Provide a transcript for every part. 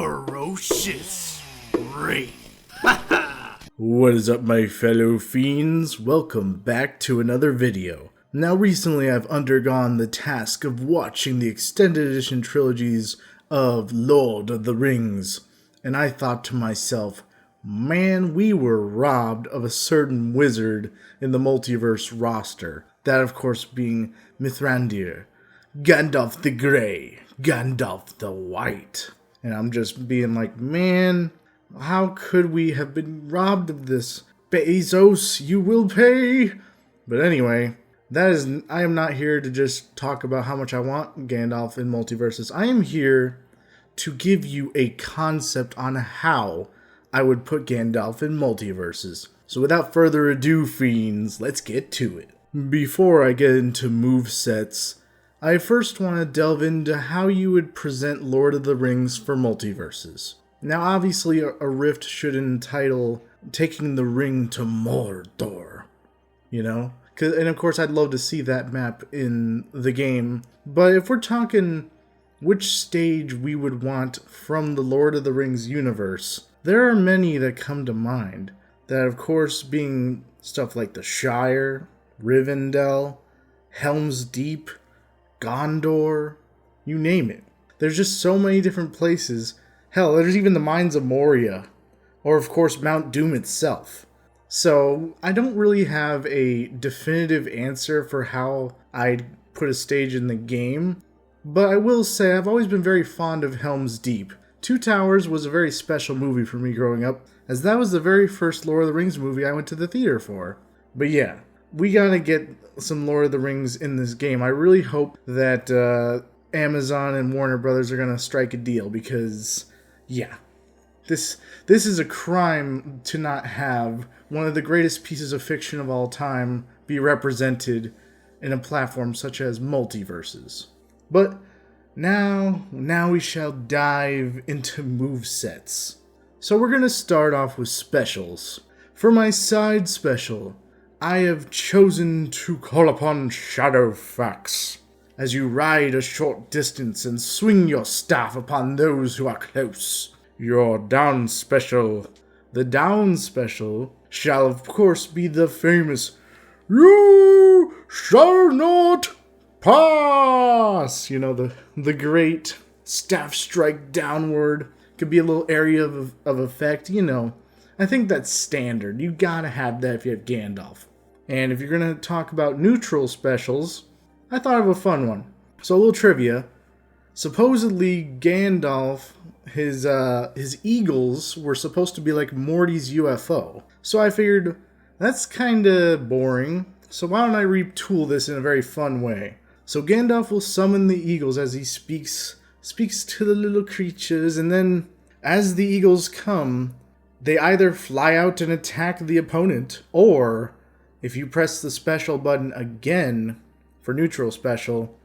FerociousWraith. What is up, my fellow fiends? Welcome back to another video. Now recently I've undergone the task of watching the extended edition trilogies of Lord of the Rings, and I thought to myself, man, we were robbed of a certain wizard in the multiverse roster. That of course being Mithrandir, Gandalf the Grey, Gandalf the White. And I'm just being like, man, how could we have been robbed of this? Bezos, you will pay! But anyway, I am not here to just talk about how much I want Gandalf in MultiVersus. I am here to give you a concept on how I would put Gandalf in MultiVersus. So without further ado, fiends, let's get to it. Before I get into movesets, I first want to delve into how you would present Lord of the Rings for MultiVersus. Now obviously a rift should entitle Taking the Ring to Mordor, you know? And of course I'd love to see that map in the game, but if we're talking which stage we would want from the Lord of the Rings universe, there are many that come to mind. That of course being stuff like the Shire, Rivendell, Helm's Deep, Gondor, you name it. There's just so many different places. Hell, there's even the Mines of Moria, or of course Mount Doom itself. So I don't really have a definitive answer for how I'd put a stage in the game, but I will say I've always been very fond of Helm's Deep. Two Towers was a very special movie for me growing up, as that was the very first Lord of the Rings movie I went to the theater for. But yeah, we gotta get some Lord of the Rings in this game. I really hope that Amazon and Warner Brothers are gonna strike a deal, because yeah, this is a crime to not have one of the greatest pieces of fiction of all time be represented in a platform such as MultiVersus. But now we shall dive into movesets. So we're gonna start off with specials. For my side special, I have chosen to call upon Shadowfax, as you ride a short distance and swing your staff upon those who are close. Your down special. The down special shall of course be the famous "You shall not pass!" You know, the great staff strike downward. Could be a little area of effect, you know. I think that's standard. You gotta have that if you have Gandalf. And if you're gonna talk about neutral specials, I thought of a fun one. So a little trivia. Supposedly Gandalf, his eagles were supposed to be like Morty's UFO. So I figured that's kinda boring. So why don't I retool this in a very fun way? So Gandalf will summon the eagles as he speaks to the little creatures, and then as the eagles come, they either fly out and attack the opponent, or if you press the special button again for neutral special,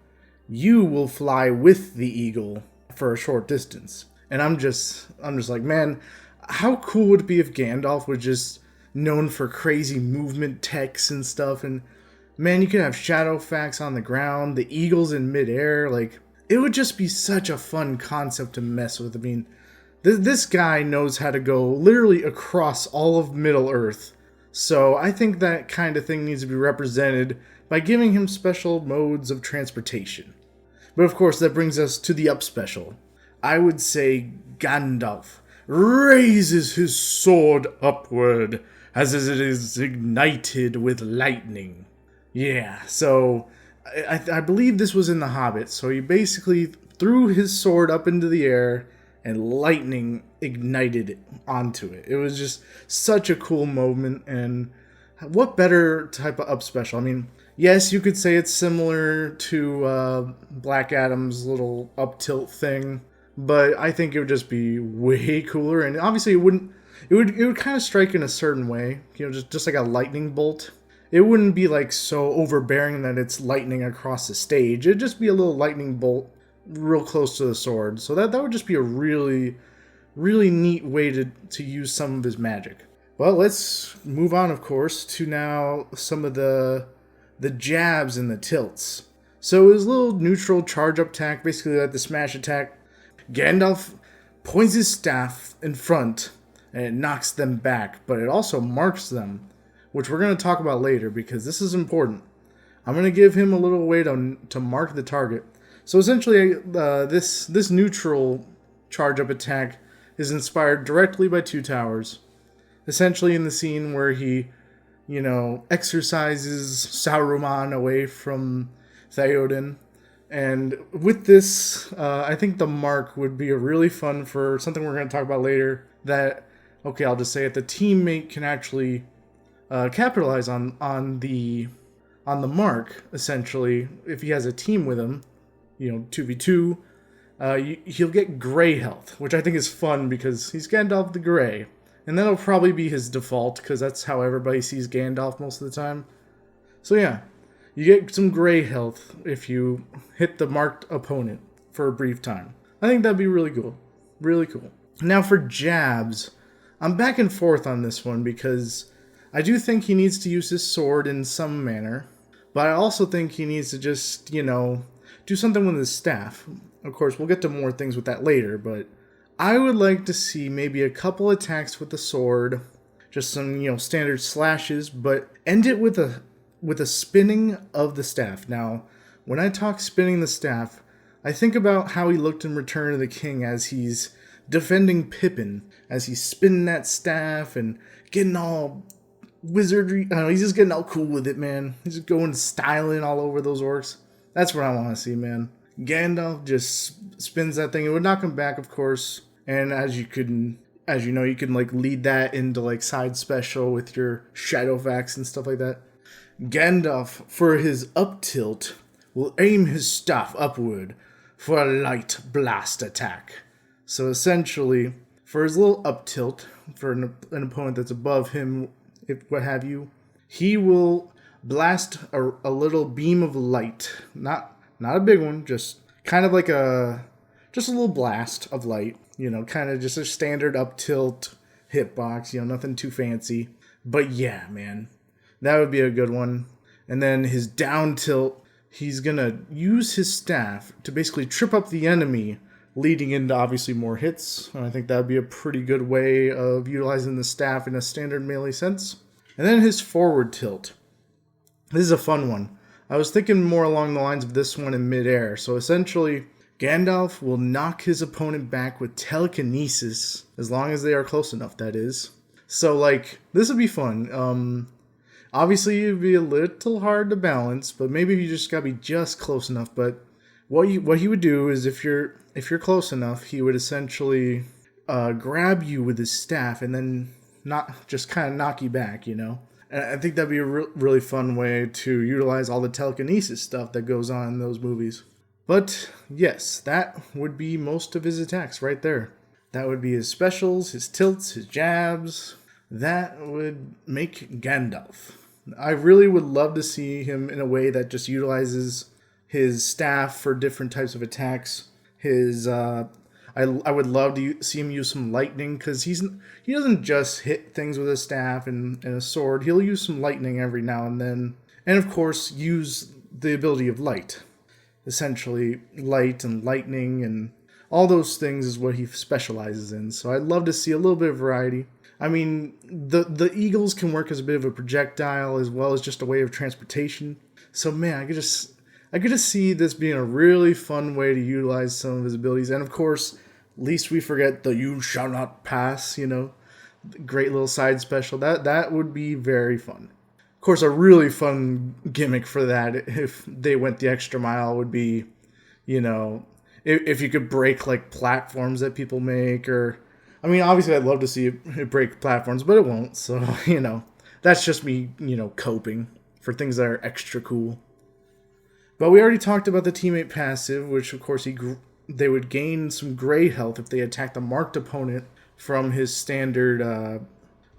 you will fly with the eagle for a short distance. And I'm just like, man, how cool would it be if Gandalf was just known for crazy movement techs and stuff, and man, you could have Shadowfax on the ground, the eagles in midair, like, it would just be such a fun concept to mess with. I mean, this guy knows how to go literally across all of Middle-earth. So I think that kind of thing needs to be represented by giving him special modes of transportation. But of course, that brings us to the up special. I would say Gandalf raises his sword upward as it is ignited with lightning. Yeah, so I believe this was in The Hobbit. So he basically threw his sword up into the air and lightning ignited it onto it. It was just such a cool moment, and what better type of up special? I mean, yes, you could say it's similar to Black Adam's little up tilt thing, but I think it would just be way cooler, and obviously it would kind of strike in a certain way, you know, just like a lightning bolt. It wouldn't be like so overbearing that it's lightning across the stage. It'd just be a little lightning bolt real close to the sword. So that would just be a really, really neat way to use some of his magic. Well, let's move on, of course, to now some of the jabs and the tilts. So his little neutral charge up attack, basically like the smash attack, Gandalf points his staff in front, and it knocks them back, but it also marks them, which we're going to talk about later because this is important. I'm going to give him a little way to mark the target. So essentially, this neutral charge-up attack is inspired directly by Two Towers. Essentially in the scene where he, exorcises Saruman away from Theoden. And with this, I think the mark would be a really fun for something we're going to talk about later. I'll just say it, the teammate can actually capitalize on the mark, essentially. If he has a team with him, 2v2, he'll get gray health, which I think is fun because he's Gandalf the Grey. And that'll probably be his default because that's how everybody sees Gandalf most of the time. So yeah, you get some gray health if you hit the marked opponent for a brief time. I think that'd be really cool. Really cool. Now for jabs, I'm back and forth on this one because I do think he needs to use his sword in some manner. But I also think he needs to just, do something with his staff. Of course, we'll get to more things with that later, but I would like to see maybe a couple attacks with the sword, just some, standard slashes, but end it with a spinning of the staff. Now, when I talk spinning the staff, I think about how he looked in Return of the King as he's defending Pippin, as he's spinning that staff and getting all wizardry. I don't know, he's just getting all cool with it, man. He's just going styling all over those orcs. That's what I want to see, man. Gandalf just spins that thing. It would knock him back, of course. And as you know, you can lead that into side special with your Shadowfax and stuff like that. Gandalf, for his up tilt, will aim his staff upward for a light blast attack. So essentially, for his little up tilt, for an opponent that's above him, what have you, he will blast a little beam of light. Not a big one, just kind of like a little blast of light. Kind of just a standard up tilt hitbox, nothing too fancy. But yeah, man, that would be a good one. And then his down tilt, he's going to use his staff to basically trip up the enemy, leading into obviously more hits. And I think that would be a pretty good way of utilizing the staff in a standard melee sense. And then his forward tilt. This is a fun one. I was thinking more along the lines of this one in midair. So essentially, Gandalf will knock his opponent back with telekinesis, as long as they are close enough, that is. So, this would be fun. Obviously, it would be a little hard to balance, but maybe you just gotta be just close enough. But what he would do is, if you're close enough, he would essentially grab you with his staff and then not just kind of knock you back, And I think that'd be a really fun way to utilize all the telekinesis stuff that goes on in those movies. But yes, that would be most of his attacks right there. That would be his specials, his tilts, his jabs. That would make Gandalf. I really would love to see him in a way that just utilizes his staff for different types of attacks. I would love to see him use some lightning, because he doesn't just hit things with a staff and a sword. He'll use some lightning every now and then. And of course, use the ability of light. Essentially, light and lightning and all those things is what he specializes in. So I'd love to see a little bit of variety. I mean, the eagles can work as a bit of a projectile as well as just a way of transportation. So man, I could just see this being a really fun way to utilize some of his abilities. And of course, least we forget the "you shall not pass," great little side special. That would be very fun. Of course, a really fun gimmick for that, if they went the extra mile, would be, if you could break platforms that people make, or, I mean, obviously I'd love to see it break platforms, but it won't. So, that's just me, coping for things that are extra cool. But we already talked about the teammate passive, which of course they would gain some gray health if they attacked a marked opponent from his standard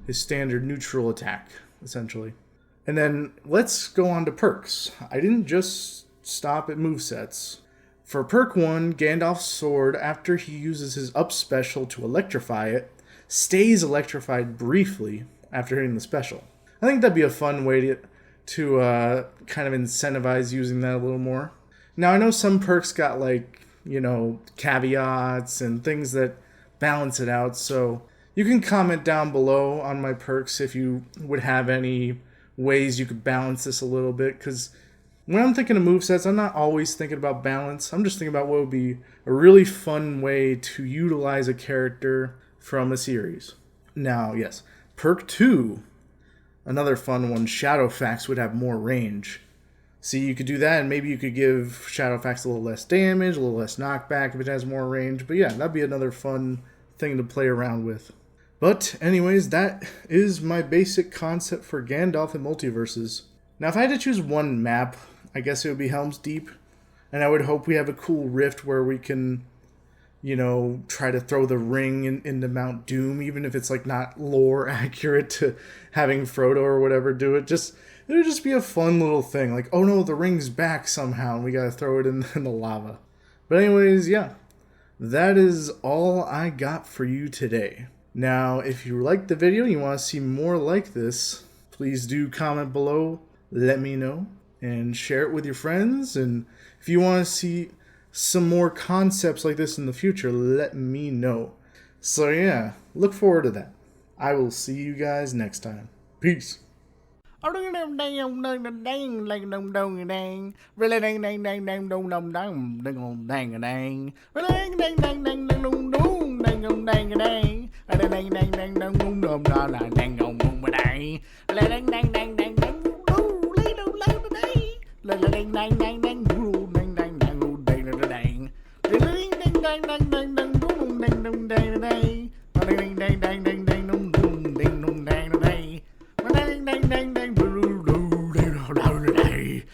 neutral attack, essentially. And then let's go on to perks. I didn't just stop at movesets. For perk 1, Gandalf's sword, after he uses his up special to electrify it, stays electrified briefly after hitting the special. I think that'd be a fun way to kind of incentivize using that a little more. Now, I know some perks got caveats and things that balance it out. So you can comment down below on my perks if you would have any ways you could balance this a little bit, because when I'm thinking of movesets, I'm not always thinking about balance. I'm just thinking about what would be a really fun way to utilize a character from a series. Now, yes, perk 2, another fun one, Shadowfax would have more range. See, you could do that, and maybe you could give Shadowfax a little less damage, a little less knockback if it has more range. But yeah, that'd be another fun thing to play around with. But anyways, that is my basic concept for Gandalf and MultiVersus. Now, if I had to choose one map, I guess it would be Helm's Deep. And I would hope we have a cool rift where we can, try to throw the ring into Mount Doom, even if it's like not lore accurate to having Frodo or whatever do it. It would just be a fun little thing. Like, oh no, the ring's back somehow, and we gotta throw it in the lava. But anyways, yeah. That is all I got for you today. Now, if you liked the video and you want to see more like this, please do comment below, let me know, and share it with your friends. And if you want to see some more concepts like this in the future, let me know. So yeah, look forward to that. I will see you guys next time. Peace.